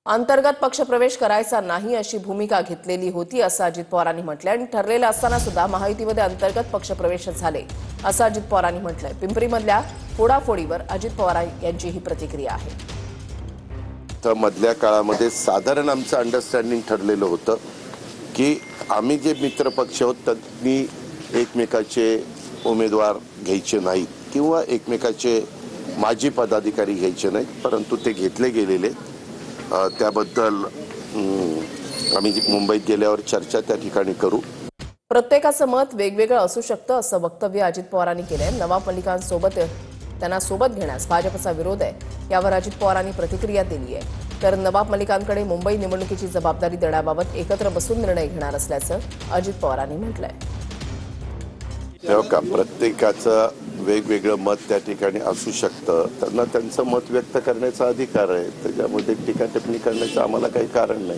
अंतर्गत पक्षप्रवेश करायचा नाही अशी भूमिका घेतलेली होती असं अजित पवारांनी म्हटलंय आणि ठरलेलं असताना सुद्धा महायुतीमध्ये अंतर्गत पक्षप्रवेश झाले असं अजित पवारांनी म्हटलंय। पिंपरीमधल्या फोडाफोडीवर अजित पवार यांची ही प्रतिक्रिया आहे। तर मधल्या काळामध्ये साधारण आमचं अंडरस्टँडिंग ठरलेलं होतं की आम्ही जे मित्रपक्ष आहोत त्यांनी एकमेकाचे उमेदवार घ्यायचे नाहीत किंवा एकमेकाचे माजी पदाधिकारी घ्यायचे नाहीत, परंतु ते घेतले गेलेले। त्याबद्दल आम्ही मुंबईत गेल्यावर चर्चा त्या ठिकाणी करू। प्रत्येकाचं मत वेगवेगळं असू शकतं असं वक्तव्य अजित पवारांनी केलंय। नवाब मलिकांसोबत त्यांना सोबत घेण्यास भाजपचा विरोध आहे यावर अजित पवारांनी प्रतिक्रिया दिली आहे। तर नवाब मलिकांकडे मुंबई निवडणुकीची जबाबदारी देण्याबाबत एकत्र बसून निर्णय घेणार असल्याचं अजित पवारांनी म्हटलंय। का प्रत्येकाचं वेगवेगळं मत त्या ठिकाणी असू शकतं, त्यांना त्यांचं मत व्यक्त करण्याचा अधिकार आहे, त्याच्यामध्ये टीका टिप्पणी करण्याचं आम्हाला काही कारण नाही।